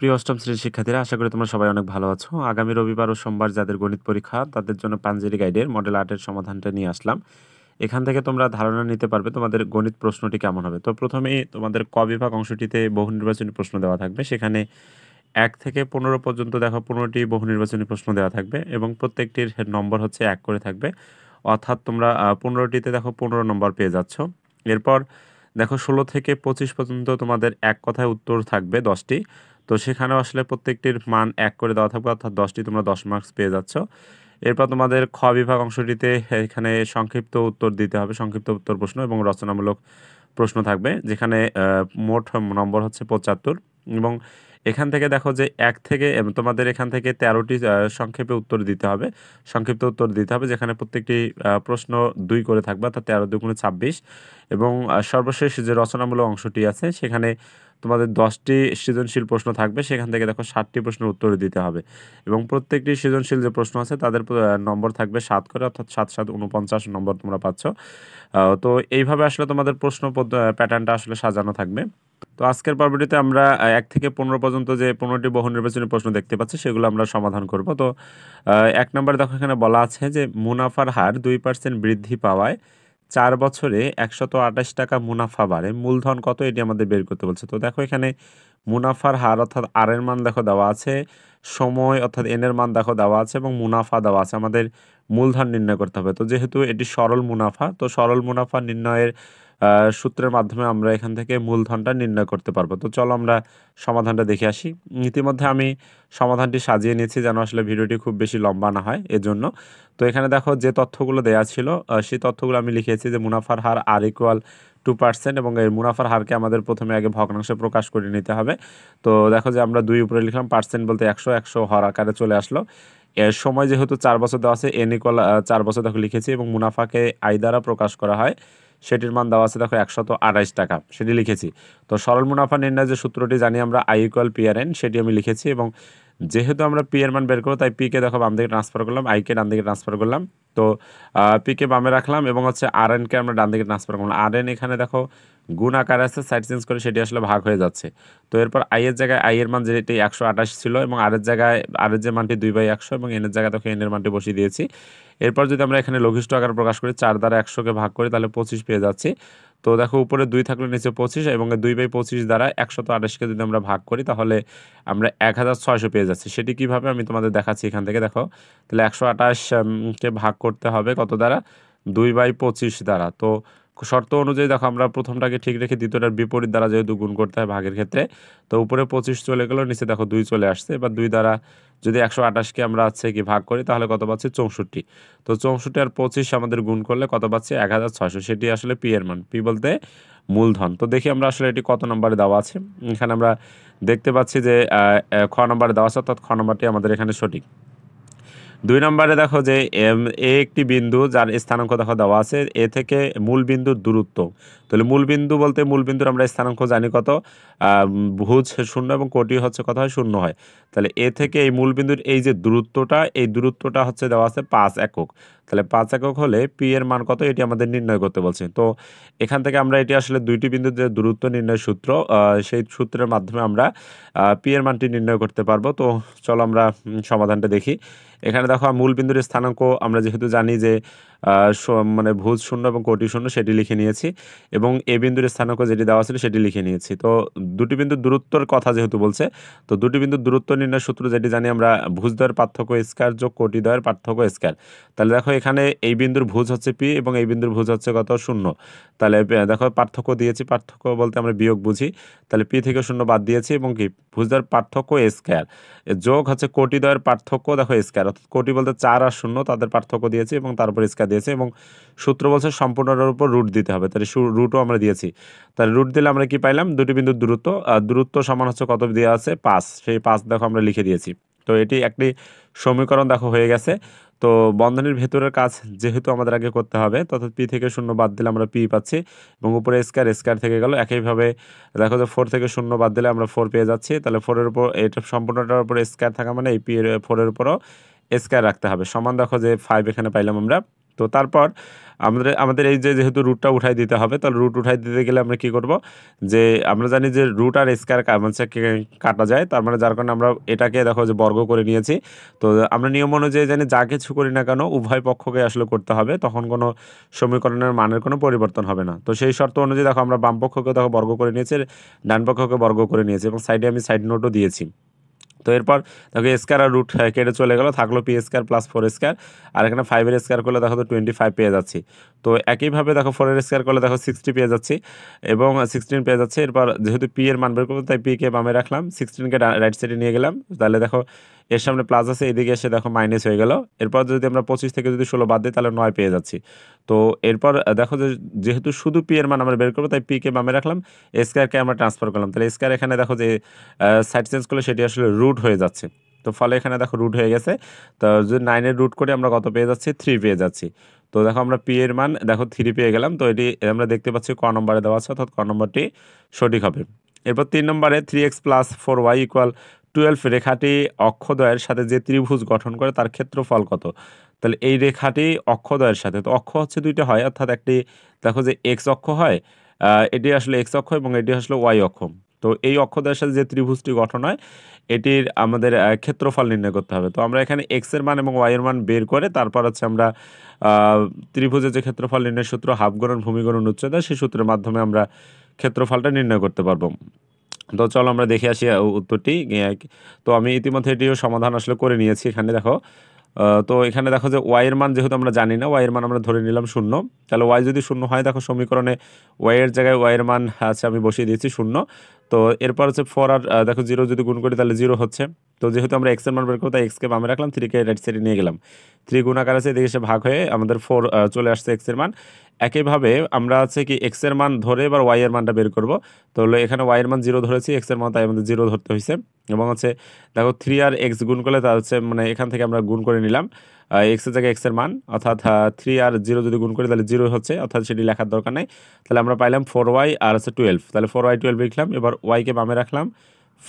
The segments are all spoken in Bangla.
প্রিয় অষ্টম শ্রেণীর শিক্ষার্থীরা, আশা করি তোমরা সবাই অনেক ভালো আছো। আগামী রবিবার ও সোমবার যাদের গণিত পরীক্ষা তাদের জন্য পাঞ্জেরি গাইডের মডেল ৮ এর সমাধানটা নিয়ে আসলাম। এখান থেকে তোমরা ধারণা নিতে পারবে তোমাদের গণিত প্রশ্নটি কেমন হবে। তো প্রথমেই তোমাদের ক বিভাগ অংশটিতে বহু নির্বাচনী প্রশ্ন দেওয়া থাকবে। সেখানে ১ থেকে ১৫ পর্যন্ত দেখো ১৫টি বহু নির্বাচনী প্রশ্ন দেওয়া থাকবে এবং প্রত্যেকটির নম্বর হচ্ছে ১ করে থাকবে। অর্থাৎ তোমরা ১৫টিতে দেখো ১৫ নম্বর পেয়ে যাচ্ছ। এরপর দেখো ১৬ থেকে ২৫ পর্যন্ত তোমাদের এক কথায় উত্তর থাকবে ১০টি। তো সেখানেও আসলে প্রত্যেকটির মান ১ করে দেওয়া থাকবে, অর্থাৎ ১০টি তোমরা ১০ মার্কস পেয়ে যাচ্ছ। এরপর তোমাদের খ বিভাগ অংশটিতে এখানে সংক্ষিপ্ত উত্তর দিতে হবে, সংক্ষিপ্ত উত্তর প্রশ্ন এবং রচনামূলক প্রশ্ন থাকবে, যেখানে মোট নম্বর হচ্ছে ৭৫ এবং এখান থেকে দেখো যে ১ থেকে তোমাদের এখান থেকে ১৩টি সংক্ষেপে উত্তর দিতে হবে, সংক্ষিপ্ত উত্তর দিতে হবে, যেখানে প্রত্যেকটি প্রশ্ন ২ করে থাকবে, অর্থাৎ ১৩ দুগুণে ২৬ এবং সর্বশেষ যে রচনামূলক অংশটি আছে সেখানে তোমাদের ১০টি সৃজনশীল প্রশ্ন থাকবে। সেখান থেকে দেখো ৬০টি প্রশ্নের উত্তর দিতে হবে এবং প্রত্যেকটি সৃজনশীল যে প্রশ্ন আছে তাদের নম্বর থাকবে ৭ করে, অর্থাৎ ৭ ৭ ৪৯ নম্বর তোমরা পাচ্ছ। তো এইভাবে আসলে তোমাদের প্রশ্ন প্যাটার্নটা আসলে সাজানো থাকবে। তো আজকের পর্বটিতে আমরা ১ থেকে ১৫ পর্যন্ত যে ১৫টি বহু নির্বাচনী প্রশ্ন দেখতে পাচ্ছি সেগুলো আমরা সমাধান করব। তো ১ নম্বরে দেখো এখানে বলা আছে যে মুনাফার হার ২% বৃদ্ধি পাওয়ায় ৪ বছরে ১২৮ টাকা মুনাফা বাড়ে, মূলধন কত এটি আমাদের বের করতে বলছে। তো দেখো এখানে মুনাফার হার অর্থাৎ আর এর মান দেখো দেওয়া আছে, সময় অর্থাৎ এন এর মান দেখো দেওয়া আছে এবং মুনাফা দেওয়া আছে। আমাদের মূলধন নির্ণয় করতে হবে। তো যেহেতু এটি সরল মুনাফা, তো সরল মুনাফা নির্ণয়ের সূত্রের মাধ্যমে আমরা এখান থেকে মূলধনটা নির্ণয় করতে পারবো। তো চলো আমরা সমাধানটা দেখে আসি। ইতিমধ্যে আমি সমাধানটি সাজিয়ে নিয়েছি যেন আসলে ভিডিওটি খুব বেশি লম্বা না হয় এজন্য। তো এখানে দেখো যে তথ্যগুলো দেওয়া ছিল সেই তথ্যগুলো আমি লিখেছি যে মুনাফার হার আর ইকুয়াল 2% এবং এই মুনাফার হারকে আমাদের প্রথমে আগে ভগ্নাংশে প্রকাশ করে নিতে হবে। তো দেখো যে আমরা ২ উপরে লিখলাম, পার্সেন্ট বলতে ১০০ হর আকারে চলে আসলো। এর সময় যেহেতু ৪ বছর দেওয়া আছে, এন ইকুয়াল ৪ বছর দেখো লিখেছি এবং মুনাফাকে আই দ্বারা প্রকাশ করা হয়, সেটির মান দেওয়া আছে দেখো ১২৮ টাকা, সেটি লিখেছি। তো সরল মুনাফা নির্ণয় যে সূত্রটি জানি আমরা, I equal P R N, সেটি আমি লিখেছি এবং যেহেতু আমরা পি এর মান বের করবো তাই পিকে দেখো বাম দিকে ট্রান্সফার করলাম, আইকে ডান দিকে ট্রান্সফার করলাম। তো পিকে বামে রাখলাম এবং হচ্ছে আর এনকে আমরা ডান দিকে ট্রান্সফার করলাম। আর এন এখানে দেখো গুণ আকার আছে, সাইড চেঞ্জ করে সেটি আসলে ভাগ হয়ে যাচ্ছে। তো এরপর আই এর জায়গায় আই এর মান যেটি ১২৮ ছিল এবং আর এর জায়গায় আর এর যে মানটি 2/100 এবং এন এর জায়গায় দেখো এন এর মানটি বসিয়ে দিয়েছি। এরপর যদি আমরা এখানে লঘিষ্ঠ আকার প্রকাশ করি, ৪ দ্বারা ১০০কে ভাগ করি তাহলে 25 পেয়ে যাচ্ছি। তো দেখো উপরে 2 থাকলে নিচে 25 এবং 2/25 দ্বারা ১২৮কে যদি আমরা ভাগ করি তাহলে আমরা ১৬০০ পেয়ে যাচ্ছি। সেটি কিভাবে আমি তোমাদের দেখাচ্ছি এখান থেকে দেখো। তাহলে ১২৮ কে ভাগ করতে হবে কত দ্বারা? 2/25 দ্বারা। তো শর্ত অনুযায়ী দেখো আমরা প্রথমটাকে ঠিক রেখে দ্বিতীয়টার বিপরীত দ্বারা যেহেতু গুণ করতে হয় ভাগের ক্ষেত্রে, তো উপরে 25 চলে গেল, নিচে দেখো 2 চলে আসছে। এবার 2 দ্বারা যদি ১২৮কে আমরা হচ্ছে কি ভাগ করি তাহলে কত পাচ্ছি? ৬৪। তো ৬৪ আর 25 আমাদের গুণ করলে কত পাচ্ছি? ১৬০০। সেটি আসলে পি এর মান, পি বলতে মূলধন। তো দেখি আমরা আসলে এটি কত নম্বরে দেওয়া আছে। এখানে আমরা দেখতে পাচ্ছি যে খ নম্বরে দেওয়া আছে, অর্থাৎ খ নম্বরটি আমাদের এখানে সঠিক। ২ নম্বরে দেখো যে এ একটি বিন্দু যার স্থানাঙ্ক দেখো দেওয়া আছে, এ থেকে মূল বিন্দুর দূরত্ব। তাহলে মূল বিন্দু বলতে মূল বিন্দুর আমরা স্থানাঙ্ক জানি কত, ভুজ ০ এবং কোটি হচ্ছে কত হয়? ০ হয়। তাহলে এ থেকে এই মূল বিন্দুর এই যে দূরত্বটা, এই দূরত্বটা হচ্ছে দেওয়া আছে ৫ একক। তাহলে ৫ একক হলে পি এর মান কত এটি আমাদের নির্ণয় করতে বলছে। তো এখান থেকে আমরা এটি আসলে দুইটি বিন্দুর যে দূরত্ব নির্ণয়ের সূত্র, সেই সূত্রের মাধ্যমে আমরা পি এর মানটি নির্ণয় করতে পারবো। তো চলো আমরা সমাধানটা দেখি। এখানে দেখো মূল বিন্দুর স্থানাঙ্ক আমরা যেহেতু জানি যে মানে ভুজ ০ এবং কোটি ০ সেটি লিখে নিয়েছি এবং এ বিন্দুর স্থানাঙ্ক যেটি দেওয়া ছিল সেটি লিখে নিয়েছি। তো দুটি বিন্দুর দূরত্বর কথা যেহেতু বলছে, তো দুটি বিন্দুর দূরত্ব নির্ণয়ের সূত্র যেটি জানি আমরা, ভুজদ্বয়ের পার্থক্য স্কয়ার যোগ কোটিদ্বয়ের পার্থক্য স্কয়ার। তাহলে দেখো এখানে এই বিন্দুর ভুজ হচ্ছে পি এবং এই বিন্দুর ভুজ হচ্ছে কত? ০। তাহলে দেখো পার্থক্য দিয়েছি, পার্থক্য বলতে আমরা বিয়োগ বুঝি। তাহলে পি থেকে ০ বাদ দিয়েছি এবং কি ভুজদ্বয়ের পার্থক্য স্কয়ার যোগ হচ্ছে কোটিদ্বয়ের পার্থক্য দেখো স্কয়ার, অর্থাৎ কোটি বলতে ৪ আর ০ তাদের পার্থক্য দিয়েছি এবং তারপর স্কয়ার দিয়েছি এবং সূত্র বলছে সম্পূর্ণটার উপর রুট দিতে হবে। তাহলে রুটও আমরা দিয়েছি। তাহলে রুট দিলে আমরা কি পাইলাম? দুটি বিন্দুর দূরত্ব, দূরত্ব সমান হচ্ছে কত দেওয়া আছে? ৫। সেই ৫ দেখো আমরা লিখে দিয়েছি। তো এটি একটি সমীকরণ দেখো হয়ে গেছে। তো বন্ধনীর ভেতরের কাজ যেহেতু আমাদের আগে করতে হবে, অর্থাৎ পি থেকে ০ বাদ দিলে আমরা পি পাচ্ছি এবং উপরে স্কয়ার, স্কয়ার থেকে গেল। একইভাবে দেখো যে 4 থেকে ০ বাদ দিলে আমরা 4 পেয়ে যাচ্ছি। তাহলে 4 এর উপর এটা সম্পূর্ণটার উপর স্কয়ার থাকা মানে এই পি এর 4 এর উপরও স্কয়ার রাখতে হবে। সমান দেখো যে 5 এখানে পাইলাম আমরা। তো তো তারপর আমাদের এই যে যেহেতু রুটটা উঠাই দিতে হবে, তাহলে রুট উঠাই দিতে গেলে আমরা কি করব, যে আমরা জানি যে রুট আর স্কয়ার কাটা যায়, তার মানে যার কারণে আমরা এটাকে দেখো যে বর্গ করে নিয়েছি। তো আমরা নিয়ম অনুযায়ী জানি যা কিছু করি না কেন উভয় পক্ষকে আসলে করতে হবে, তখন কোনো সমীকরণের মানের কোনো পরিবর্তন হবে না। তো সেই শর্ত অনুযায়ী দেখো আমরা বাম পক্ষকে দেখো বর্গ করে নিয়েছি, ডান পক্ষকে বর্গ করে নিয়েছি এবং সাইডে আমি সাইড নোটও দিয়েছি। তো এরপর দেখো স্কয়ার আর রুট কেটে চলে গেল, থাকলো পি স্কয়ার প্লাস 4 স্কয়ার, আর এখানে 5 এর স্কয়ার করলে দেখো তো 25 পেয়ে যাচ্ছি। তো একইভাবে দেখো 4 এর স্কয়ার করলে দেখো 60 পেয়ে যাচ্ছি এবং 16 পেয়ে যাচ্ছে। এরপর যেহেতু পি এর মান বের করবো তাই পি কে বামে রাখলাম, 16কে রাইট সাইডে নিয়ে গেলাম, তাহলে দেখো এর সামনে প্লাস আছে, এদিকে এসে দেখো মাইনাস হয়ে গেল। এরপর যদি আমরা 25 থেকে যদি 16 বাদ দিই তাহলে 9 পেয়ে যাচ্ছি। তো এরপর দেখো যে যেহেতু শুধু পি এর মান আমরা বের করবো তাই পি কে বামে রাখলাম, স্কয়ারকে আমরা ট্রান্সফার করলাম, তাহলে স্কয়ার এখানে দেখো যে সাইড চেঞ্জ করলে সেটি আসলে রুট হয়ে যাচ্ছে। তো ফলে এখানে দেখো রুট হয়ে গেছে। তো যদি 9-এর রুট করে আমরা কত পেয়ে যাচ্ছি, 3 পেয়ে যাচ্ছি। তো দেখো আমরা পি এর মান দেখো 3 পেয়ে গেলাম। তো এটি আমরা দেখতে পাচ্ছি ক নম্বরে দেওয়া আছে, অর্থাৎ ক নম্বরটি সঠিক হবে। এরপর 3 নম্বরে 3x প্লাস 4y ইকুয়াল 12 রেখাটি অক্ষদ্বয়ের সাথে যে ত্রিভুজ গঠন করে তার ক্ষেত্রফল কত। তাহলে এই রেখাটি অক্ষদ্বয়ের সাথে, তো অক্ষ হচ্ছে দুইটা হয়, অর্থাৎ একটি দেখো যে এক্স অক্ষ হয়, এটি আসলে এক্স অক্ষ এবং এটি আসলে ওয়াই অক্ষ। তো এই অক্ষদ্বয়ের সাথে যে ত্রিভুজটি গঠন হয় এটির আমাদের ক্ষেত্রফল নির্ণয় করতে হবে। তো আমরা এখানে এক্স এর মান এবং ওয়াই এর মান বের করে তারপর হচ্ছে আমরা ত্রিভুজের যে ক্ষেত্রফল নির্ণয়ের সূত্র হাফ গুণন ভূমি গুণন উচ্চতা, সেই সূত্রের মাধ্যমে আমরা ক্ষেত্রফলটা নির্ণয় করতে পারবো। তো চলো আমরা দেখে আসি উত্তরটি। তো আমি ইতিমধ্যে এটিও সমাধান আসলে করে নিয়েছি। এখানে দেখো তো এখানে দেখো যে ওয়াই এর মান যেহেতু আমরা জানি না, ওয়াই এর মান আমরা ধরে নিলাম 0। তাহলে ওয়াই যদি 0 হয়, দেখো সমীকরণে ওয়াই এর জায়গায় ওয়াই এর মান আছে আমি বসিয়ে দিয়েছি 0। তো এরপর হচ্ছে 4 আর দেখো 0 যদি গুণ করি তাহলে 0 হচ্ছে। তো যেহেতু আমরা এক্স এর মান বের করবো তাই এক্সকে বামে রাখলাম, 3কে রাইট সাইডে নিয়ে গেলাম, 3 গুণাকার আছে এদিকে এসে ভাগ হয়ে আমাদের 4 চলে আসছে এক্স এর মান। একইভাবে আমরা আছে কি এক্স এর মান ধরে এবার ওয়াই এর মানটা বের করব। তো এখানে ওয়াই এর মান 0 ধরেছি, এক্স এর মান তাই আমাদের 0 ধরতে হয়েছে। এবং হচ্ছে দেখো 3 আর এক্স গুণ করলে তা হচ্ছে মানে এখান থেকে আমরা গুণ করে নিলাম এক্স এর জায়গায় এক্স এর মান, অর্থাৎ 3 আর 0 যদি গুণ করি তাহলে 0 হচ্ছে, অর্থাৎ সেটি লেখার দরকার নেই। তাহলে আমরা পাইলাম 4y আর হচ্ছে 12, তাহলে 4y 12 লিখলাম। এবার ওয়াইকে বামে রাখলাম,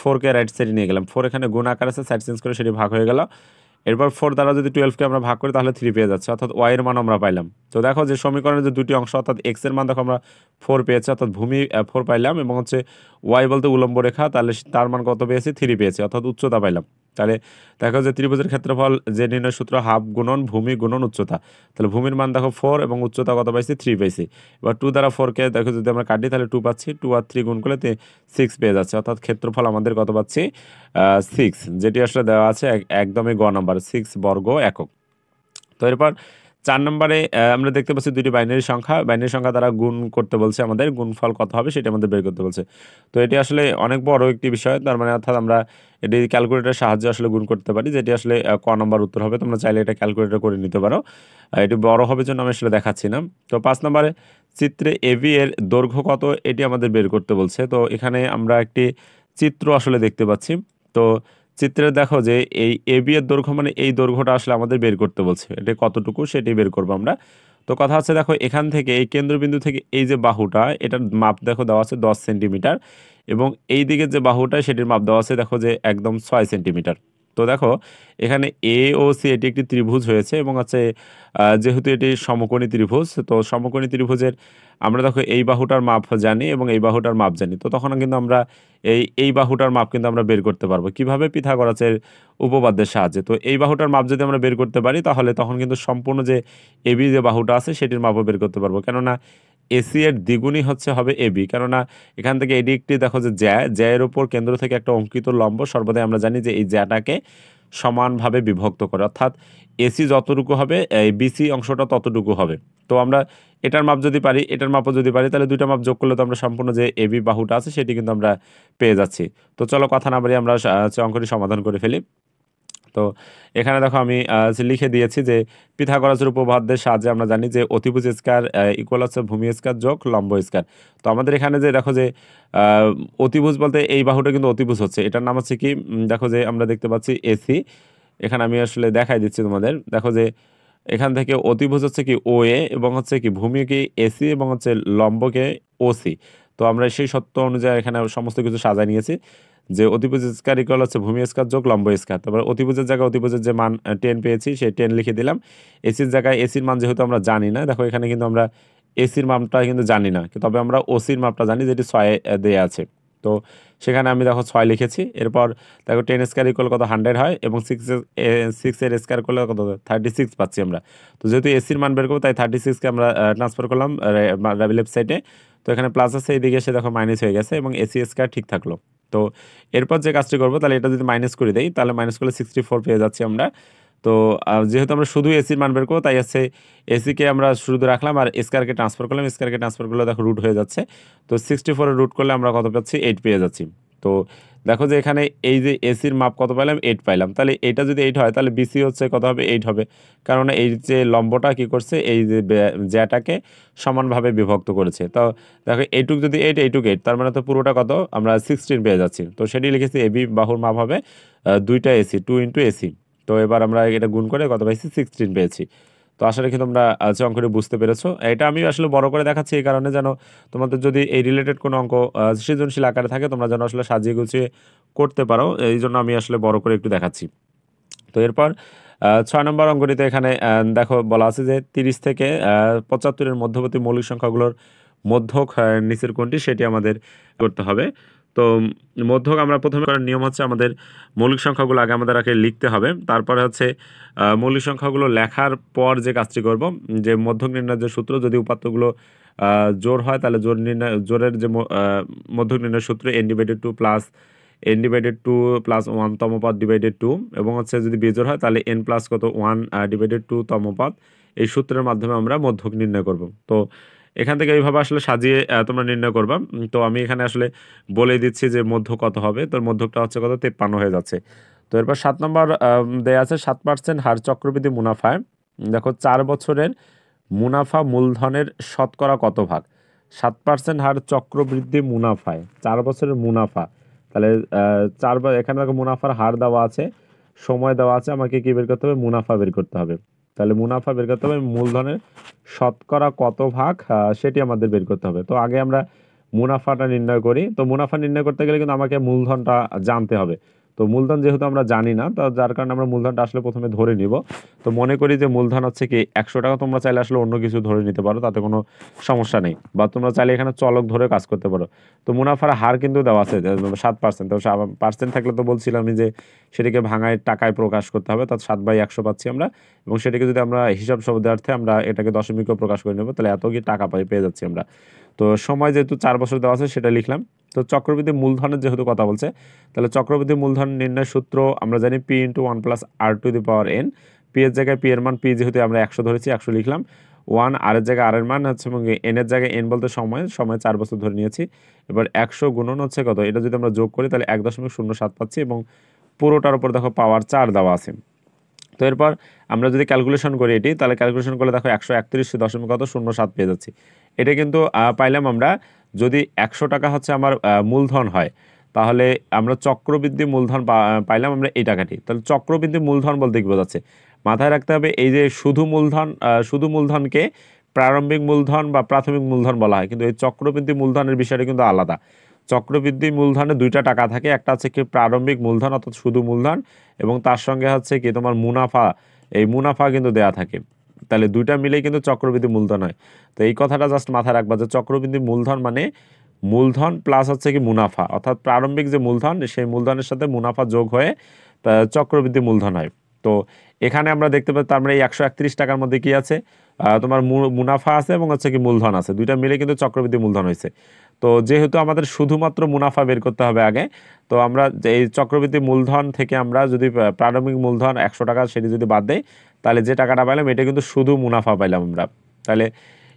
4কে রাইট সাইডে নিয়ে গেলাম, 4 এখানে গুণ আকার আছে, সাইড চেঞ্জ করে সেটি ভাগ হয়ে গেল। এরপর 4 দ্বারা যদি 12কে আমরা ভাগ করি তাহলে 3 পেয়ে যাচ্ছে, অর্থাৎ ওয়াই এর মান আমরা পাইলাম। তো দেখো যে সমীকরণের যে দুটি অংশ, অর্থাৎ এক্স এর মান দেখো আমরা 4 পেয়েছি, অর্থাৎ ভূমি 4 পাইলাম, এবং হচ্ছে ওয়াই বলতে উলম্ব রেখা, তাহলে তার মান কত পেয়েছি, 3 পেয়েছি, অর্থাৎ উচ্চতা পাইলাম। তাহলে দেখো যে ত্রিভুজের ক্ষেত্রফল যে নির্ণয় সূত্র হাফ গুণন ভূমি গুণন উচ্চতা, তাহলে ভূমির মান দেখো 4 এবং উচ্চতা কত পাইছি, 3 পাইছি। এবার 2 দ্বারা 4কে দেখো যদি আমরা কাটি তাহলে 2 পাচ্ছি, 2 আর 3 গুণ করলে 6 পেয়ে যাচ্ছে, অর্থাৎ ক্ষেত্রফল আমাদের কত পাচ্ছি, 6, যেটি আসলে দেওয়া আছে একদমই গ নাম্বার 6 বর্গ একক। তো এরপর 4 নম্বরে আমরা দেখতে পাচ্ছি দুটি বাইনারি সংখ্যা দ্বারা গুণ করতে বলছে, আমাদের গুণফল কত হবে সেটা আমাদের বের করতে বলছে। তো এটি আসলে অনেক বড় একটি বিষয়, তার মানে অর্থাৎ আমরা এটি ক্যালকুলেটরের সাহায্যে আসলে গুণ করতে পারি, যেটি আসলে ক নম্বর উত্তর হবে। তোমরা চাইলে এটা ক্যালকুলেটর করে নিতে পারো, এটি বড় হবে জন্য আমি আসলে দেখাচ্ছি না। তো 5 নম্বরে চিত্রে এবি এর দৈর্ঘ্য কত এটি আমাদের বের করতে বলছে। তো এখানে আমরা একটি চিত্র আসলে দেখতে পাচ্ছি। তো চিত্রে দেখো যে এই এবি এর দৈর্ঘ্য মানে এই দৈর্ঘ্যটা আসলে আমাদের বের করতে বলছে, এটা কতটুকু সেটি বের করবো আমরা। তো কথা হচ্ছে দেখো এখান থেকে এই কেন্দ্রবিন্দু থেকে এই যে বাহুটা এটার মাপ দেখো দেওয়া আছে 10 সেন্টিমিটার, এবং এই দিকের যে বাহুটা সেটির মাপ দেওয়া আছে দেখো যে একদম 6 সেন্টিমিটার। তো দেখো এখানে এ ও সি এটি একটি ত্রিভুজ হয়েছে, এবং আছে যেহেতু এটি সমকোণী ত্রিভুজ, তো সমকোণী ত্রিভুজের আমরা দেখো এই বাহুটার মাপ জানি এবং এই বাহুটার মাপ জানি। তো তখন কিন্তু আমরা এই বাহুটার মাপ কিন্তু আমরা বের করতে পারবো কিভাবে, পিথাগোরাসের উপপাদ্যের সাহায্যে। তো এই বাহুটার মাপ যদি আমরা বের করতে পারি তাহলে তখন কিন্তু সম্পূর্ণ যে এবি যে বাহুটা আছে সেটির মাপও বের করতে পারবো, কেননা এসি এর দ্বিগুণই হবে এবি, কেননা এখান থেকে এটি একটি দেখো যে জ্যায়ের উপর কেন্দ্র থেকে একটা অঙ্কিত লম্ব, সর্বদাই আমরা জানি যে এই জ্যাটাকে সমানভাবে বিভক্ত করে, অর্থাৎ এসি যতটুকু হবে এই বিসি অংশটা ততটুকু হবে। তো আমরা এটার মাপ যদি পারি এটার মাপও যদি পারি তাহলে দুইটা মাপ যোগ করলে তো আমরা সম্পূর্ণ যে এবি বাহুটা আছে সেটি কিন্তু আমরা পেয়ে যাচ্ছি। তো চলো কথা না বাড়িয়ে আমরা অঙ্কটি সমাধান করে ফেলি। তো এখানে দেখো আমি লিখে দিয়েছি যে পিথাগোরাসের উপপাদ্যের সাহায্যে আমরা জানি যে অতিভুজ স্কয়ার ইকুয়াল হচ্ছে ভূমি স্কয়ার যোগ লম্ব স্কয়ার। তো আমাদের এখানে যে দেখো যে অতিভুজ বলতে এই বাহুটা কিন্তু অতিভুজ হচ্ছে, এটার নাম হচ্ছে কি, দেখো যে আমরা দেখতে পাচ্ছি এসি, এখানে আমি আসলে দেখাই দিচ্ছি তোমাদের। দেখো যে এখান থেকে অতিভুজ হচ্ছে কি ও এ, এবং হচ্ছে কি ভূমি কি এসি, এবং হচ্ছে লম্বকে ওসি। তো আমরা সেই সত্য অনুযায়ী এখানে সমস্ত কিছু সাজায় নিয়েছি। যে অতিভুজ স্কয়ার ইকুয়াল হচ্ছে ভূমি স্কয়ার যোগ লম্ব স্কয়ার। তারপর অতিভুজের জায়গায় অতিভুজের যে মান 10 পেয়েছি সেই 10 লিখে দিলাম। এসির জায়গায় এসির মান যেহেতু আমরা জানি না, দেখো এখানে কিন্তু আমরা এসির মাপটা কিন্তু জানি না, তবে আমরা ওসির মাপটা জানি যেটি 6 দেয়া আছে। তো সেখানে আমি দেখো 6 লিখেছি। এরপর দেখো 10 স্কয়ার ইকুয়াল কত 100 হয়, এবং 6 এর স্কয়ার করলে কত 36 পাচ্ছি আমরা। তো যেহেতু এসির মান বের করবো তাই 36কে আমরা ট্রান্সফার করলাম লেফট সাইডে। তো এখানে প্লাস আছে, এইদিকে এসে দেখো মাইনাস হয়ে গেছে এবং এসি স্কয়ার ঠিক থাকলো। তো এরপর যে কাজটি করবো, তাহলে এটা যদি মাইনাস করে দেই তাহলে মাইনাস করলে 64 পেয়ে যাচ্ছি আমরা। তো যেহেতু আমরা শুধু এসির মান বের করবো তাই হচ্ছে এসিকে আমরা শুধু রাখলাম আর স্কয়ারকে ট্রান্সফার করলাম, স্কয়ারকে ট্রান্সফার করলে দেখো রুট হয়ে যাচ্ছে। তো 64 রুট করলে আমরা কত পাচ্ছি 8 পেয়ে যাচ্ছি। তো দেখো যে এখানে এই যে এসির মাপ কত পাইলাম 8 পাইলাম, তাহলে এটা যদি 8 হয় তাহলে বিসি হচ্ছে কত হবে 8 হবে, কারণ এই যে লম্বটা কি করছে এই যে জ্যাটাকে সমানভাবে বিভক্ত করেছে। তো দেখো এইটুক যদি 8 এইটুক 8, তার মানে তো পুরোটা কত আমরা 16 পেয়ে যাচ্ছি। তো সেটি লিখেছি এবি বাহুর মাপ হবে 2টা এসি 2 ইন্টু এসি। তো এবার আমরা এটা গুণ করে কত পাইছি 16 পেয়েছি। তো আশা রাখি তোমরা অঙ্কটি বুঝতে পেরেছো। এটা আমি আসলে বড় করে দেখাচ্ছি এই কারণে যেন তোমাদের যদি এই রিলেটেড কোনো অঙ্ক সৃজনশীল আকারে থাকে তোমরা যেন আসলে সাজিয়ে গুছিয়ে করতে পারো, এই জন্য আমি আসলে বড় করে একটু দেখাচ্ছি। তো এরপর 6 নম্বর অঙ্কটিতে এখানে দেখো বলা আছে যে 30 থেকে 75-এর মধ্যবর্তী মৌলিক সংখ্যাগুলোর মধ্যক নিচের কোনটি সেটি আমাদের করতে হবে। তো মধ্যক আমরা প্রথমে করার নিয়ম হচ্ছে আমাদের মৌলিক সংখ্যাগুলো আগে লিখতে হবে, তারপরে হচ্ছে মৌলিক সংখ্যাগুলো লেখার পর যে কাজটি করব, যে মধ্যক নির্ণয়ের যে সূত্র, যদি উপাত্তগুলো জোড় হয় তাহলে জোড়ের যে মধ্যক নির্ণয়ের সূত্র n/2 প্লাস n/2 প্লাস 1 তম পদ ডিভাইডেড 2, এবং হচ্ছে যদি বিজোড় হয় তাহলে n প্লাস কত 1/2 তম পদ। এই সূত্রের মাধ্যমে আমরা মধ্যক নির্ণয় করব। তো এখান থেকে এইভাবে আসলে সাজিয়ে তোমরা নির্ণয় করবা। তো আমি এখানে আসলে বলে দিচ্ছি যে মধ্য কত হবে, তোর মধ্যকটা হচ্ছে কত 53 হয়ে যাচ্ছে। তো এরপর 7 নম্বর দেয়া আছে 7% হার চক্রবৃদ্ধি মুনাফায় দেখো 4 বছরের মুনাফা মূলধনের শতকরা কত ভাগ। 7% হার চক্রবৃদ্ধি মুনাফায় 4 বছরের মুনাফা, তাহলে এখানে দেখো মুনাফার হার দেওয়া আছে, সময় দেওয়া আছে, আমাকে কি বের করতে হবে মুনাফা বের করতে হবে। তাহলে মুনাফা বের করতে হবে, মূলধনের শতকরা কত ভাগ সেটি আমাদের বের করতে হবে। তো আগে আমরা মুনাফাটা নির্ণয় করি। তো মুনাফা নির্ণয় করতে গেলে কিন্তু আমাকে মূলধনটা জানতে হবে। তো মূলধন যেহেতু আমরা জানি না, তো যার কারণে আমরা মূলধনটা আসলে প্রথমে ধরে নিব। তো মনে করি যে মূলধন হচ্ছে কি 100 টাকা, তোমরা চাইলে আসলে অন্য কিছু ধরে নিতে পারো, তাতে কোনো সমস্যা নেই, বা তোমরা চাইলে এখানে চলক ধরে কাজ করতে পারো। তো মুনাফার হার কিন্তু দেওয়া আছে 7%। তো পার্সেন্ট থাকলে তো বলছিলাম যে সেটিকে ভাঙায় টাকায় প্রকাশ করতে হবে, তার 7/100 পাচ্ছি আমরা, এবং সেটাকে যদি আমরা হিসাব শব্দার্থে আমরা এটাকে দশমিকও প্রকাশ করে নেব, তাহলে এত কি টাকা পেয়ে যাচ্ছি আমরা। তো সময় যেহেতু 4 বছর দেওয়া আছে সেটা লিখলাম। তো চক্রবৃদ্ধি মূলধনের যেহেতু কথা বলছে, তাহলে চক্রবৃদ্ধি মূলধন নির্ণয় সূত্র আমরা জানি p × 1 + r⁴n। পি এর জায়গায় পি এর মান, পি যেহেতু আমরা 100 ধরেছি 100 লিখলাম, 1 আর এর জায়গায় আর এর মান হচ্ছে, এবং এন এর জায়গায় এন বলতে সময় 4 বছর ধরে নিয়েছি। এবার 100 গুণন হচ্ছে কত, এটা যদি আমরা যোগ করি তাহলে 1.07 পাচ্ছি, এবং পুরোটার উপর দেখো পাওয়ার 4 দেওয়া আছে। তো এরপর আমরা যদি ক্যালকুলেশন করি এটি, তাহলে ক্যালকুলেশন করলে দেখো 131.07 পেয়ে যাচ্ছি। এটা কিন্তু পাইলাম আমরা, যদি 100 টাকা হচ্ছে আমার মূলধন হয়, তাহলে আমরা চক্রবৃদ্ধি মূলধন পাইলাম আমরা এই টাকাটি। তাহলে চক্রবৃদ্ধি মূলধন বলতে কি বোঝাচ্ছে, মাথায় রাখতে হবে এই যে শুধু মূলধনকে প্রারম্ভিক মূলধন বা প্রাথমিক মূলধন বলা হয়, কিন্তু এই চক্রবৃদ্ধি মূলধনের বিষয়টা কিন্তু আলাদা। চক্রবৃদ্ধি মূলধনে 2টা টাকা থাকে, একটা হচ্ছে কি প্রারম্ভিক মূলধন অর্থাৎ শুধু মূলধন, এবং তার সঙ্গে হচ্ছে কি তোমার মুনাফা, এই মুনাফা কিন্তু দেয়া থাকে। তাহলে 2টা মিলেই কিন্তু চক্রবৃদ্ধি মূলধন হয়। তো এই কথাটা জাস্ট মাথায় রাখবা যে চক্রবৃদ্ধি মূলধন মানে মূলধন প্লাস হচ্ছে কি মুনাফা, অর্থাৎ প্রারম্ভিক যে মূলধন সেই মূলধনের সাথে মুনাফা যোগ হয়ে চক্রবৃদ্ধি মূলধন হয়। তো এখানে আমরা দেখতে পাই তার মানে এই 131 টাকার মধ্যে কি আছে, তোমার মুনাফা আছে এবং হচ্ছে কি মূলধন আছে, 2টা মিলে কিন্তু চক্রবৃদ্ধি মূলধন হয়েছে। তো যেহেতু আমাদের শুধুমাত্র মুনাফা বের করতে হবে আগে, তো আমরা এই চক্রবৃদ্ধি মূলধন থেকে আমরা যদি প্রারম্ভিক মূলধন 100 টাকা সেটি যদি বাদ দেই, তাহলে যে টাকাটা পাইলাম এটা কিন্তু শুধু মুনাফা পাইলাম আমরা। তাহলে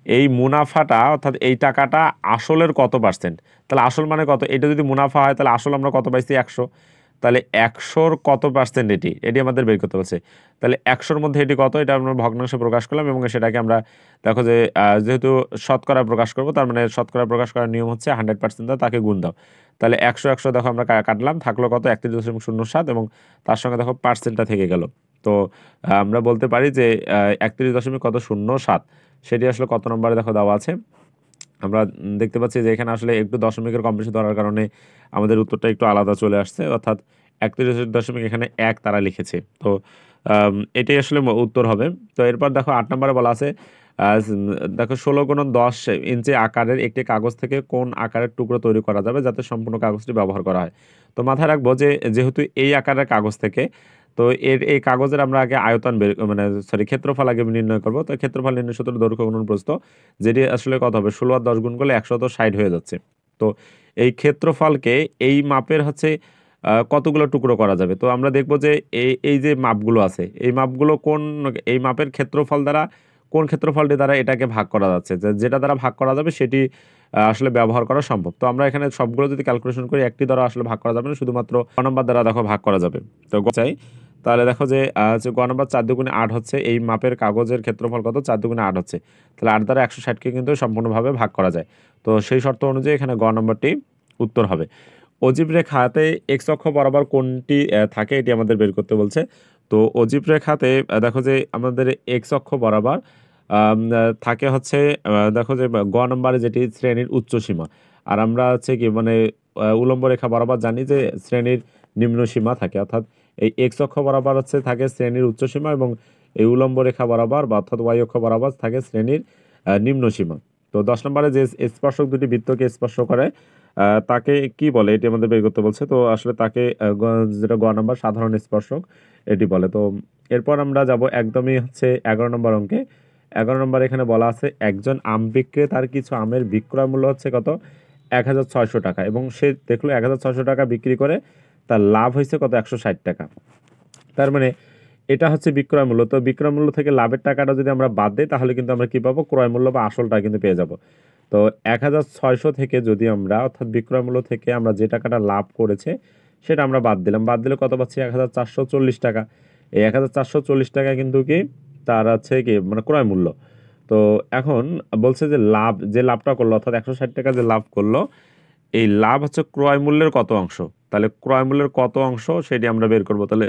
এই মুনাফাটা অর্থাৎ এই টাকাটা আসলের কত পার্সেন্ট, তাহলে আসল মানে কত, এটা যদি মুনাফা হয় তাহলে আসল আমরা কত পাইছি 100, তাহলে 100-র কত পার্সেন্ট এটি আমাদের বের করতে বলছে। তাহলে 100-র মধ্যে এটি কত, এটা আমরা ভগ্নাংশে প্রকাশ করলাম, এবং সেটাকে আমরা দেখো যে যেহেতু শতকরা প্রকাশ করব, তার মানে শতকরা প্রকাশ করার নিয়ম হচ্ছে 100% তাকে গুণ দাও। তাহলে 100 দেখো আমরা কাটলাম, থাকলো কত 31.07, এবং তার সঙ্গে দেখো পার্সেন্টটা থেকে গেল। তো আমরা বলতে পারি যে 31.07 সেটি আসলে কত নম্বরে দেখো দেওয়া আছে, আমরা দেখতে পাচ্ছি যে এখানে আসলে একটু দশমিকের কম বেশি ধরার কারণে আমাদের উত্তরটা একটু আলাদা চলে আসছে, অর্থাৎ 31 দশমিক এখানে 1 তারা লিখেছে। তো এটাই আসলে উত্তর হবে। তো এরপর দেখো 8 নম্বরে বলা আছে দেখো 16x10 ইঞ্চি আকারের একটি কাগজ থেকে কোন আকারের টুকরো তৈরি করা যাবে যাতে সম্পূর্ণ কাগজটি ব্যবহার করা হয়। তো মাথায় রাখবো যে যেহেতু এই আকারের কাগজ থেকে, তো এই কাগজের আমরা আগে আয়তন বের মানে সরি ক্ষেত্রফল আগে নির্ণয় করবো। তো ক্ষেত্রফল নির্ণয় সূত্র দৈর্ঘ্য গুণন প্রস্থ, যেটি আসলে কত হবে 16 আর 10 গুণ করলে 160 হয়ে যাচ্ছে। তো এই ক্ষেত্রফলকে এই মাপের হচ্ছে কতগুলো টুকরো করা যাবে। তো আমরা দেখবো যে এই যে মাপগুলো আছে, এই মাপগুলো এই মাপের ক্ষেত্রফল দ্বারা কোন ক্ষেত্রফলটি দ্বারা এটাকে ভাগ করা যাচ্ছে, যেটা দ্বারা ভাগ করা যাবে সেটি আসলে ব্যবহার করা সম্ভব। তো আমরা এখানে সবগুলো যদি ক্যালকুলেশন করি, একটি দ্বারা আসলে ভাগ করা যাবে না, শুধুমাত্র ক নম্বর দ্বারা দেখো ভাগ করা যাবে। তো চাই তাহলে দেখো যে গ নম্বর 4 দুগুণে 8 হচ্ছে, এই মাপের কাগজের ক্ষেত্রফল কত 4 দুগুণে 8 হচ্ছে, তাহলে 8 দ্বারা 160কে কিন্তু সম্পূর্ণভাবে ভাগ করা যায়। তো সেই শর্ত অনুযায়ী এখানে গ নম্বরটি উত্তর হবে। অজীব রেখাতে এক্স অক্ষ বরাবর কোনটি থাকে এটি আমাদের বের করতে বলছে। তো অজীব রেখাতে দেখো যে আমাদের এক্স অক্ষ বরাবর থাকে হচ্ছে দেখো যে গ নম্বরে যেটি শ্রেণীর উচ্চ সীমা, আর আমরা হচ্ছে কি মানে উলম্ব রেখা বরাবর জানি যে শ্রেণীর নিম্ন সীমা থাকে, অর্থাৎ এই এক্স অক্ষ বরাবর হচ্ছে থাকে শ্রেণীর উচ্চ সীমা, এবং এই উলম্ব রেখা বরাবর বা অর্থাৎ ওয়াই অক্ষ বরাবর থাকে শ্রেণীর নিম্ন সীমা। তো 10 নম্বরে যে স্পর্শক দুটি বৃত্তকে স্পর্শ করে তাকে কি বলে এটি আমাদের বের করতে বলছে। তো আসলে তাকে যেটা গ নম্বর সাধারণ স্পর্শক এটি বলে। তো এরপর আমরা যাব একদমই হচ্ছে 11 নম্বর অঙ্কে। 11 নম্বর এখানে বলা আছে একজন আম বিক্রেতার কিছু আমের বিক্রয় মূল্য হচ্ছে কত 1600 টাকা, এবং সে দেখলো 1600 টাকা বিক্রি করে তার লাভ হয়েছে কত 160 টাকা। তার মানে এটা হচ্ছে বিক্রয় মূল্য। তো বিক্রয় মূল্য থেকে লাভের টাকাটা যদি আমরা বাদ দিই তাহলে কিন্তু আমরা কি পাবো, ক্রয় মূল্য বা আসলটা কিন্তু পেয়ে যাব। তো 1600 থেকে যদি আমরা অর্থাৎ বিক্রয় মূল্য থেকে আমরা যে টাকাটা লাভ করেছে সেটা আমরা বাদ দিলাম, বাদ দিলে কত পাচ্ছি 1440 টাকা। এই 1440 টাকা কিন্তু কি তার আছে কি মানে ক্রয় মূল্য। তো এখন বলছে যে যে লাভটা করলো অর্থাৎ 160 টাকা যে লাভ করলো, এই লাভ হচ্ছে ক্রয় মূল্যের কত অংশ। তাহলে ক্রয় মূল্যের কত অংশ সেটি আমরা বের করবো। তাহলে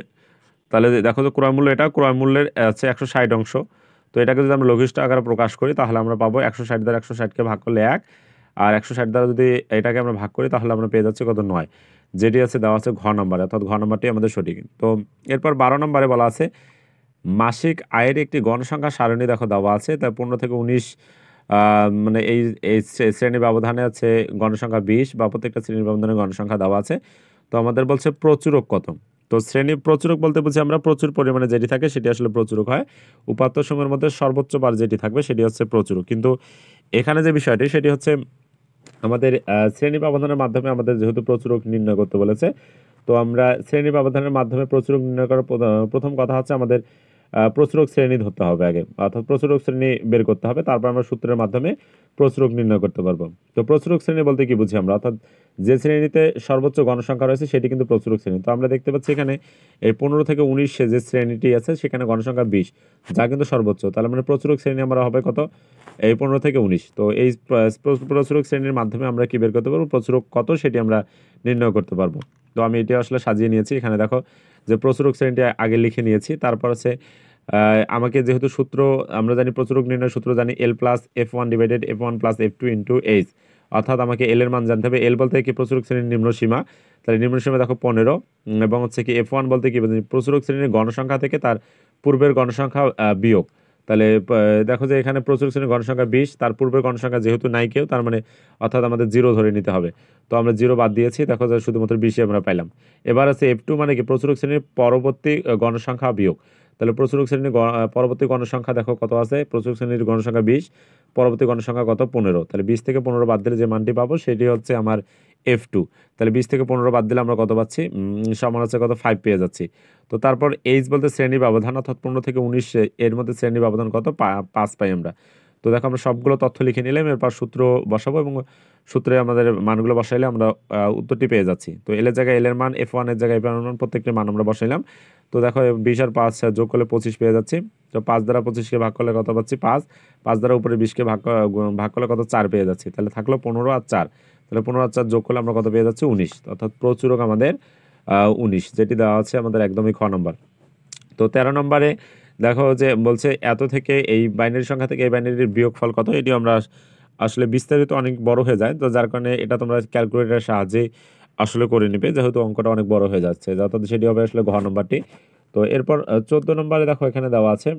তাহলে দেখো যে ক্রয় মূল্য এটা ক্রয় মূল্যের আছে 160 অংশ। তো এটাকে যদি আমরা লঘিষ্ঠ আকারে প্রকাশ করি তাহলে আমরা পাবো 160 দ্বারা 160কে ভাগ করলে 1, আর 160 দ্বারা যদি এটাকে আমরা ভাগ করি তাহলে আমরা পেয়ে যাচ্ছি কত 9, যেটি আছে দেওয়া আছে ঘ নম্বরে, অর্থাৎ ঘ নম্বরটি আমাদের সঠিক। তো এরপর 12 নম্বরে বলা আছে মাসিক আয়ের একটি গণসংখ্যা সারণী দেখো দেওয়া আছে, তার 15 থেকে 19 মানে এই এই শ্রেণী ব্যবধানে আছে গণসংখ্যা 20 বা প্রত্যেকটা শ্রেণী ব্যবধানে গণসংখ্যা দেওয়া আছে। তো আমাদের বলছে প্রচুরক কত। তো শ্রেণী প্রচুরক বলতে বুঝি আমরা প্রচুর পরিমাণে যেটি থাকে সেটি আসলে প্রচুরক হয়, উপাত্ত সমূহের মধ্যে সর্বোচ্চ বার যেটি থাকবে সেটি হচ্ছে প্রচুরক। কিন্তু এখানে যে বিষয়টি সেটি হচ্ছে আমাদের শ্রেণী ব্যবধানের মাধ্যমে আমাদের যেহেতু প্রচুরক নির্ণয় করতে বলেছে, তো আমরা শ্রেণী ব্যবধানের মাধ্যমে প্রচুরক নির্ণয় করার প্রথম কথা হচ্ছে আমাদের প্রচুরক শ্রেণী ধরতে হবে আগে, অর্থাৎ প্রচুরক শ্রেণী বের করতে হবে, তারপর আমরা সূত্রের মাধ্যমে প্রচুরক নির্ণয় করতে পারবো। তো প্রচুরক শ্রেণী বলতে কি বুঝি আমরা, অর্থাৎ যে শ্রেণীতে সর্বোচ্চ গণসংখ্যা রয়েছে সেটি কিন্তু প্রচুরক শ্রেণী। তো আমরা দেখতে পাচ্ছি এখানে এই 15 থেকে 19 যে শ্রেণীটি আছে সেখানে গণসংখ্যা 20, যা কিন্তু সর্বোচ্চ। তাহলে মানে প্রচুরক শ্রেণী আমরা হবে কত এই 15 থেকে 19। তো এই প্রচুরক শ্রেণীর মাধ্যমে আমরা কি বের করতে পারবো, প্রচুরক কত সেটি আমরা নির্ণয় করতে পারবো। তো আমি এটি আসলে সাজিয়ে নিয়েছি এখানে দেখো যে প্রচুরক শ্রেণীটি আগে লিখে নিয়েছি, তারপর আছে আমাকে যেহেতু সূত্র আমরা জানি প্রচুরক নির্ণয় সূত্র জানি L plus F1 divided F1 plus F2 into H, অর্থাৎ আমাকে L এর মান জানতে হবে। L বলতে কি প্রচুরক শ্রেণীর নিম্ন সীমা, তাহলে নিম্ন সীমা দেখো 15, এবং হচ্ছে কি F1 বলতে কি প্রচুরক শ্রেণীর গণসংখ্যা থেকে তার পূর্বের গণসংখ্যা বিয়োগ। তাহলে দেখো যে এখানে প্রচুরক শ্রেণীর গণসংখ্যা 20, তার পূর্বের গণসংখ্যা যেহেতু নাই কেউ তার মানে অর্থাৎ আমাদের 0 ধরে নিতে হবে। তো আমরা 0 বাদ দিয়েছি, দেখো যে শুধুমাত্র 20 আমরা পাইলাম। এবার আছে F2 মানে কি প্রচুরক শ্রেণীর পরবর্তী গণসংখ্যা বিয়োগ। তাহলে প্রচুরক শ্রেণীর পরবর্তী গণসংখ্যা দেখো কত আছে, প্রচুরক শ্রেণীর গণসংখ্যা 20, পরবর্তী গণসংখ্যা কত 15। তাহলে 20 থেকে 15 বাদ দিলে যে মানটি পাবো সেটি হচ্ছে আমার F2। তাহলে 20 থেকে 15 বাদ দিলে আমরা কত পাচ্ছি, সমান হচ্ছে কত 5 পেয়ে যাচ্ছি। তো তারপর H বলতে শ্রেণী ব্যবধান, অর্থাৎ 15 থেকে 19 এর মধ্যে শ্রেণী ব্যবধান কত 5 পাই আমরা। তো দেখো আমরা সবগুলো তথ্য লিখে নিলাম, এরপর সূত্র বসাবো এবং সূত্রে আমাদের মানগুলো বসাইলে আমরা উত্তরটি পেয়ে যাচ্ছি। তো এল এর জায়গায় এল এর মান, F1 এর জায়গায় F1 এর মান, প্রত্যেকটি মান আমরা বসাইলাম। তো দেখো 20 আর 5 যোগ করলে 25 পেয়ে যাচ্ছি। তো 5 দ্বারা 25কে ভাগ করলে কত পাচ্ছি 5, 5 দ্বারা উপরে 20কে ভাগ করলে কত 4 পেয়ে যাচ্ছি। তাহলে থাকলো 15 আর 4, তাহলে 15 আর 4 যোগ করলে আমরা কত পেয়ে যাচ্ছি 19, অর্থাৎ প্রচুরক আমাদের 19, যেটি দেওয়া আছে আমাদের একদমই খ নম্বর। তো 13 নম্বরে দেখো যে বলছে এত থেকে এই বাইনারি সংখ্যা থেকে এই বাইনারির বিয়োগফল কত, এটি আমরা আসলে বিস্তারিত অনেক বড় হয়ে যায়। তো যার কারণে এটা তোমরা ক্যালকুলেটরের সাহায্যেই আসলে করে নিবে। যেহেতু অঙ্কটা অনেক বড় হয়ে যাচ্ছে। অর্থাৎ সেটি হবে আসলে ঘ নম্বরটি। তো এরপর ১৪ নম্বরে দেখো এখানে দেওয়া আছে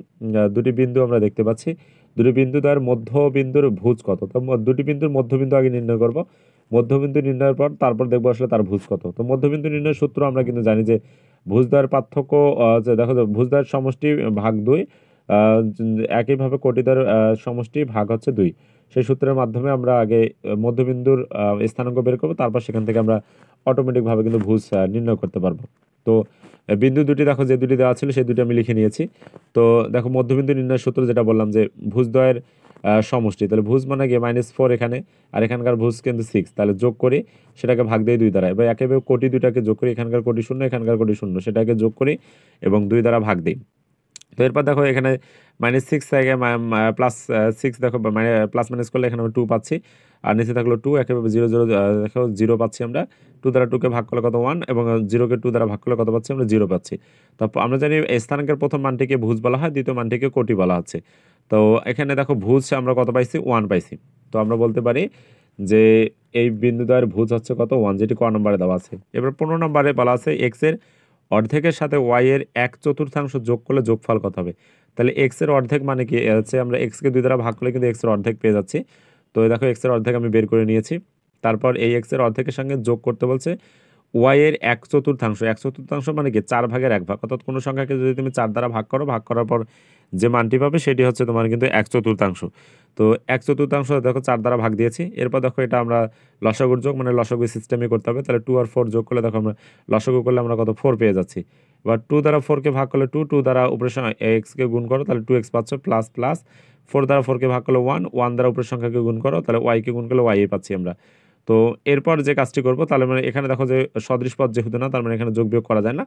দুটি বিন্দু আমরা দেখতে পাচ্ছি। দুটি বিন্দু দ্বয়ের মধ্যবিন্দুর ভুজ কত? তো দুটি বিন্দুর মধ্যবিন্দু আগে নির্ণয় করব। মধ্যবিন্দু নির্ণয়ের পর তারপর দেখব আসলে তার ভুজ কত। তো মধ্যবিন্দু নির্ণয়ের সূত্র আমরা কিন্তু জানি যে ভুজদ্বয়ের পার্থক্য যে দেখো যে ভুজদ্বয়ের সমষ্টি ভাগ ২ আ একইভাবে কোটিদ্বয়ের সমষ্টি ভাগ হচ্ছে ২। সেই সূত্রের মাধ্যমে আমরা আগে মধ্যবিন্দুর স্থানাঙ্ক বের করব। তারপর সেখান থেকে আমরা অটোমেটিকভাবে কিন্তু ভুজ নির্ণয় করতে পারব। তো বিন্দু দুটি দেখো যে দুটি দেওয়া ছিল সেই দুটি আমি লিখে নিয়েছি। তো দেখো মধ্যবিন্দু নির্ণয়ের সূত্র যেটা বললাম যে ভুজদ্বয়ের সমষ্টি। তাহলে ভুজ মানে গিয়ে -4 এখানে, আর এখানকার ভুজ কিন্তু 6। তাহলে যোগ করি, সেটাকে ভাগ দেই 2 দ্বারা। এবার একইভাবে কোটি দুইটাকে যোগ করি, এখানকার কোটি 0, এখানকার কোটি 0, সেটাকে যোগ করি এবং 2 দ্বারা ভাগ দেই। তো এরপর দেখো এখানে -6 থেকে +6 দেখো মানে প্লাস মাইনাস করলে এখানে আমরা 2 পাচ্ছি। আর নিচে থাকলো 2, একেবারে 0, 0 দেখো 0 পাচ্ছি আমরা। 2 দ্বারা 2 কে ভাগ করলে কত 1 এবং 0 কে 2 দ্বারা ভাগ করলে কত পাচ্ছি আমরা 0 পাচ্ছি। তো আমরা জানি স্থানাঙ্কের প্রথম মানটিকে ভুজ বলা হয়, দ্বিতীয় মানটিকে কোটি বলা হচ্ছে। তো এখানে দেখো ভুজ আমরা কত পাইছি 1 পাইছি। তো আমরা বলতে পারি যে এই বিন্দুদ্বয়ের ভুজ হচ্ছে কত 1, যেটি ক নম্বরে দেওয়া আছে। এবার 15 নম্বরে বলা আছে x এর অর্ধেকের সাথে y এর 1/4 যোগ করলে যোগফল কত হবে? তাহলে x এর অর্ধেক মানে কি হচ্ছে আমরা x কে 2 দ্বারা ভাগ করলে কিন্তু x এর অর্ধেক পেয়ে যাচ্ছি। তো এই দেখো x এর অর্ধেক আমি বের করে নিয়েছি। তারপর এই x এর অর্ধেকের সঙ্গে যোগ করতে বলছে y এর 1/4। 1/4 মানে কি 4 ভাগের 1 ভাগ। অর্থাৎ কোনো সংখ্যাকে যদি তুমি 4 দ্বারা ভাগ করো, ভাগ করার পর যে মানটি পাবে সেটি হচ্ছে তোমার কিন্তু 1/4। তো 1/4 দেখো 4 দ্বারা ভাগ দিয়েছি। এরপর দেখো এটা আমরা লসাগুর যোগ মানে লসাগু সিস্টেমে করতে হবে। তাহলে 2 আর 4 যোগ করলে দেখো আমরা লসাগু করলে আমরা কত 4 পেয়ে যাচ্ছি। এবার 2 দ্বারা 4 কে ভাগ করলে 2, 2 দ্বারা উপরের x কে গুণ করো তাহলে 2x পাচ্ছ প্লাস প্লাস 4 দ্বারা 4 কে ভাগ করলে 1, 1 দ্বারা উপরের সংখ্যাকে গুণ করো তাহলে y কে গুণ করলে y পাচ্ছি আমরা। তো এরপর যে কাজটি করব তাহলে মানে এখানে দেখো যে সদৃশ পদ যেহেতু না, তার মানে এখানে যোগ বিয়োগ করা যায় না।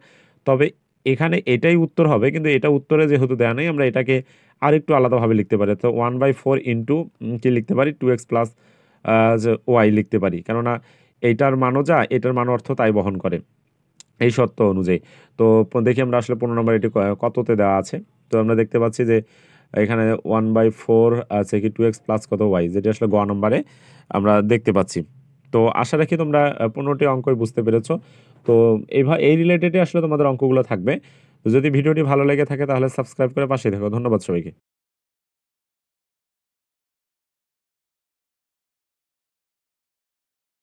তবে এখানে এটাই উত্তর হবে, কিন্তু এটা উত্তরে যেহেতু দেয়া নেই আমরা এটাকে আরেকটু আলাদাভাবে লিখতে পারি। তো 1/4 ইন্টু কি লিখতে পারি 2x প্লাস যে y লিখতে পারি। কেননা এইটার মানও যা এটার মান অর্থ তাই বহন করে এই সত্য অনুযায়ী। তো দেখি আমরা আসলে 15 নম্বর এটি কততে দেওয়া আছে। তো আমরা দেখতে পাচ্ছি যে এখানে 1/4 আছে কি 2x প্লাস কত y, যেটি আসলে গ নম্বরে আমরা দেখতে পাচ্ছি। তো আশা রাখি তোমরা 15টি অঙ্কই বুঝতে পেরেছো। তো এই রিলেটেডই আসলে তোমাদের অঙ্কগুলো থাকবে। তো যদি ভিডিওটি ভালো লেগে থাকে তাহলে সাবস্ক্রাইব করে পাশেই থাকো। ধন্যবাদ সবাইকে।